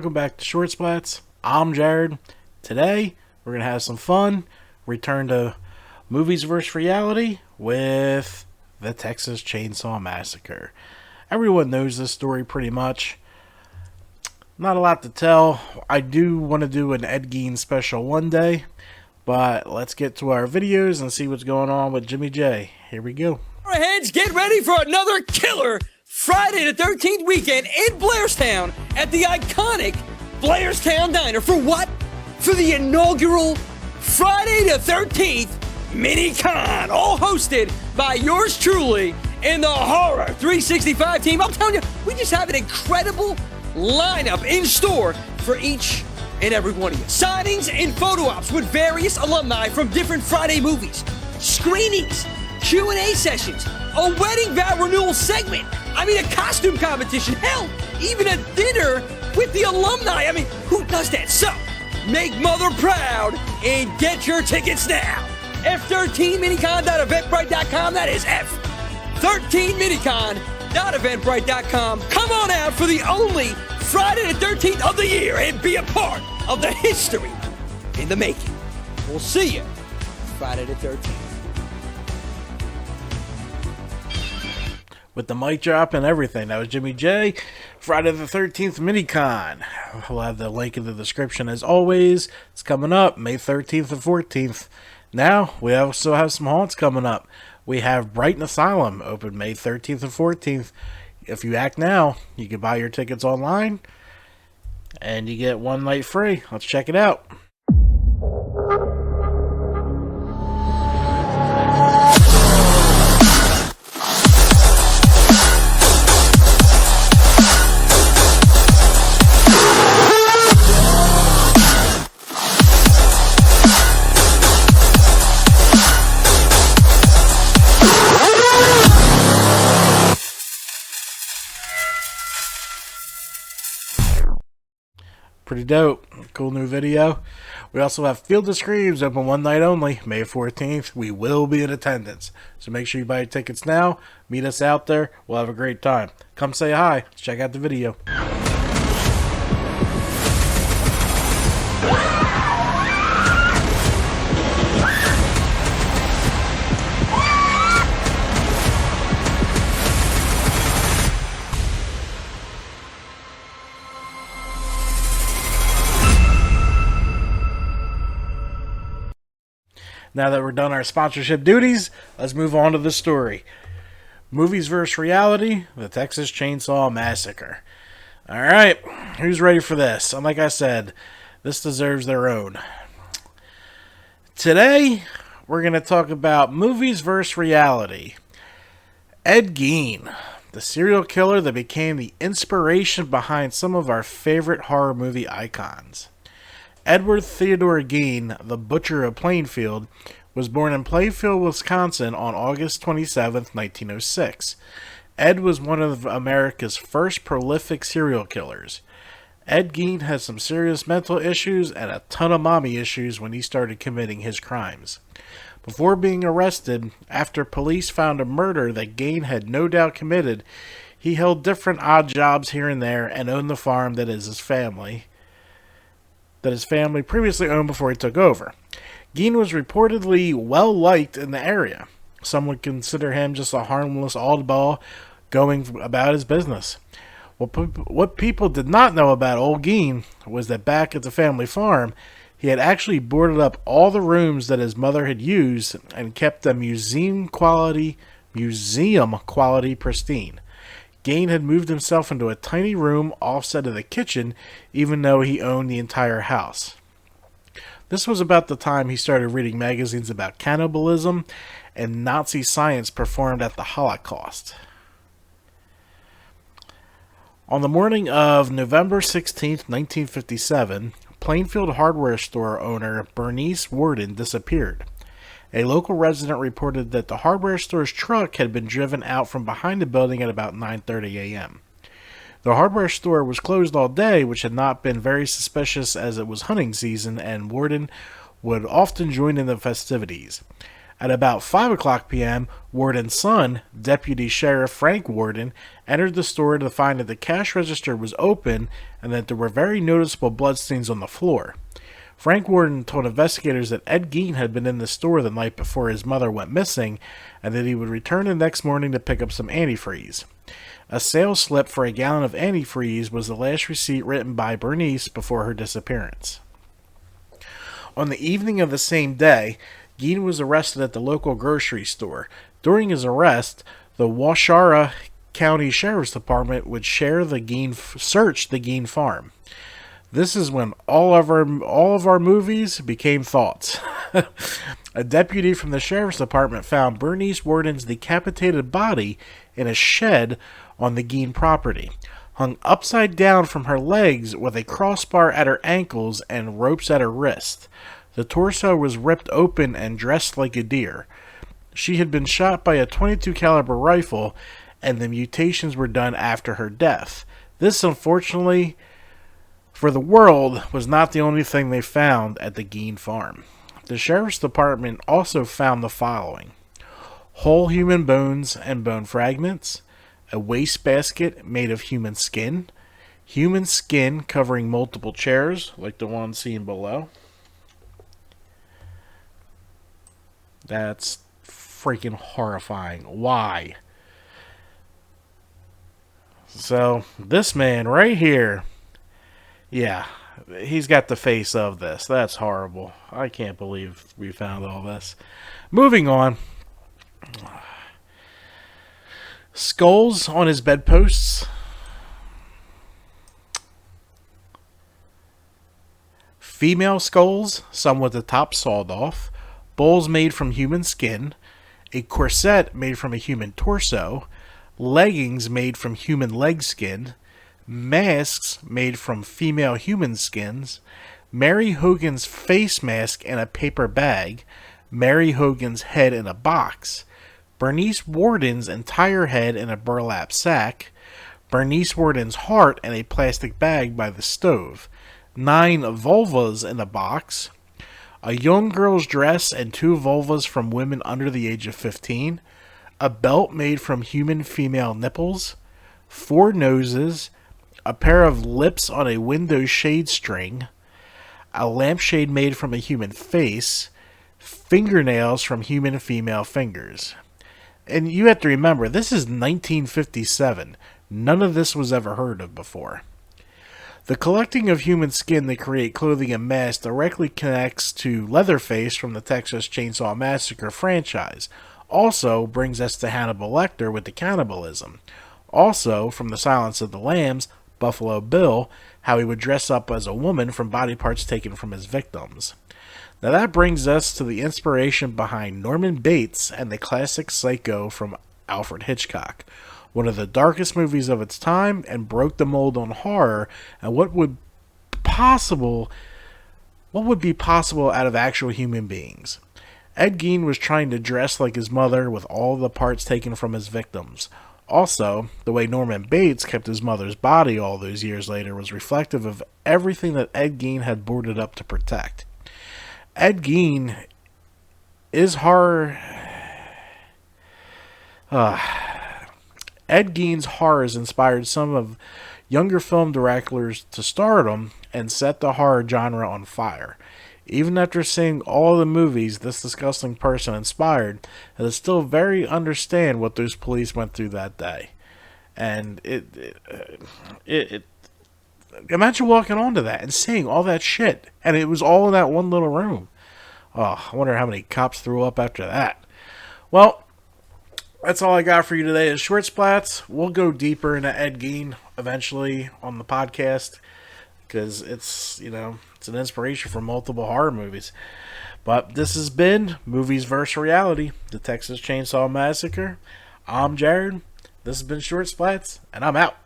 welcome back to Short Splats. I'm Jared. Today, we're going to have some fun, return to movies versus reality with the Texas Chainsaw Massacre. Everyone knows this story pretty much. Not a lot to tell. I do want to do an Ed Gein special one day, but let's get to our videos and see what's going on with Jimmy J. Here we go. All right, heads, get ready for another killer Friday the 13th weekend in Blairstown at the iconic Blairstown Diner. For what? For the inaugural Friday the 13th mini-con, all hosted by yours truly and the Horror 365 team. I'm telling you, we just have an incredible lineup in store for each and every one of you. Signings and photo ops with various alumni from different Friday movies, screenings, Q&A sessions, a wedding vow renewal segment, a costume competition, hell, even a dinner with the alumni. Who does that? So, make Mother proud and get your tickets now. F13minicon.eventbrite.com, that is F13minicon.eventbrite.com. Come on out for the only Friday the 13th of the year and be a part of the history in the making. We'll see you Friday the 13th. With the mic drop and everything. That was Jimmy J. Friday the 13th mini-con. We'll have the link in the description as always. It's coming up May 13th and 14th. Now, we also have some haunts coming up. We have Brighton Asylum open May 13th and 14th. If you act now, you can buy your tickets online and you get one night free. Let's check it out. Pretty dope. Cool new video. We also have Field of Screams open one night only, May 14th. We will be in attendance. So make sure you buy your tickets now. Meet us out there. We'll have a great time. Come say hi. Let's check out the video. Now that we're done our sponsorship duties, let's move on to the story. Movies versus reality, the Texas Chainsaw Massacre. Alright, who's ready for this? And like I said, this deserves their own. Today, we're going to talk about movies versus reality. Ed Gein, the serial killer that became the inspiration behind some of our favorite horror movie icons. Edward Theodore Gein, the Butcher of Plainfield, was born in Plainfield, Wisconsin on August 27, 1906. Ed was one of America's first prolific serial killers. Ed Gein had some serious mental issues and a ton of mommy issues when he started committing his crimes. Before being arrested, after police found a murder that Gein had no doubt committed, he held different odd jobs here and there and owned the farm that his family previously owned before he took over. Gein was reportedly well-liked in the area. Some would consider him just a harmless oddball going about his business. What people did not know about old Gein was that back at the family farm, he had actually boarded up all the rooms that his mother had used and kept them museum quality pristine. Gein had moved himself into a tiny room offset of the kitchen, even though he owned the entire house. This was about the time he started reading magazines about cannibalism and Nazi science performed at the Holocaust. On the morning of November 16, 1957, Plainfield hardware store owner Bernice Worden disappeared. A local resident reported that the hardware store's truck had been driven out from behind the building at about 9:30 a.m. The hardware store was closed all day, which had not been very suspicious as it was hunting season and Worden would often join in the festivities. At about 5 o'clock p.m., Warden's son, Deputy Sheriff Frank Warden, entered the store to find that the cash register was open and that there were very noticeable bloodstains on the floor. Frank Warden told investigators that Ed Gein had been in the store the night before his mother went missing and that he would return the next morning to pick up some antifreeze. A sales slip for a gallon of antifreeze was the last receipt written by Bernice before her disappearance. On the evening of the same day, Gein was arrested at the local grocery store. During his arrest, the Washoe County Sheriff's Department would search the Gein farm. This is when all of our movies became thoughts. A deputy from the Sheriff's Department found Bernice Warden's decapitated body in a shed on the Gein property, hung upside down from her legs with a crossbar at her ankles and ropes at her wrist. The torso was ripped open and dressed like a deer. She had been shot by a .22 caliber rifle, and the mutations were done after her death. This, unfortunately, for the world, was not the only thing they found at the Gein farm. The Sheriff's Department also found the following: whole human bones and bone fragments, a wastebasket made of human skin covering multiple chairs, like the one seen below. That's freaking horrifying. Why? So, this man right here, yeah, he's got the face of this. That's horrible. I can't believe we found all this. Moving on. Skulls on his bedposts. Female skulls, some with the top sawed off. Bowls made from human skin. A corset made from a human torso. Leggings made from human leg skin. Masks made from female human skins. Mary Hogan's face mask in a paper bag. Mary Hogan's head in a box. Bernice Warden's entire head in a burlap sack. Bernice Warden's heart in a plastic bag by the stove. 9 vulvas in a box. A young girl's dress and 2 vulvas from women under the age of 15. A belt made from human female nipples. 4 noses. A pair of lips on a window shade string. A lampshade made from a human face. Fingernails from human female fingers. And you have to remember, this is 1957. None of this was ever heard of before. The collecting of human skin to create clothing and masks directly connects to Leatherface from the Texas Chainsaw Massacre franchise. Also brings us to Hannibal Lecter with the cannibalism. Also, from The Silence of the Lambs, Buffalo Bill, how he would dress up as a woman from body parts taken from his victims. Now that brings us to the inspiration behind Norman Bates and the classic Psycho from Alfred Hitchcock, one of the darkest movies of its time, and broke the mold on horror and what would be possible out of actual human beings. Ed Gein was trying to dress like his mother with all the parts taken from his victims. Also, the way Norman Bates kept his mother's body all those years later was reflective of everything that Ed Gein had boarded up to protect. Ed Gein is horror. Ed Gein's horrors inspired some of younger film directors to stardom and set the horror genre on fire. Even after seeing all the movies this disgusting person inspired, it is still very understand what those police went through that day. And imagine walking onto that and seeing all that shit, and it was all in that one little room. Oh, I wonder how many cops threw up after that. Well, that's all I got for you today is Short Splats. We'll go deeper into Ed Gein eventually on the podcast, because it's an inspiration for multiple horror movies. But this has been Movies vs. Reality, the Texas Chainsaw Massacre. I'm Jared. This has been Short Splats, and I'm out.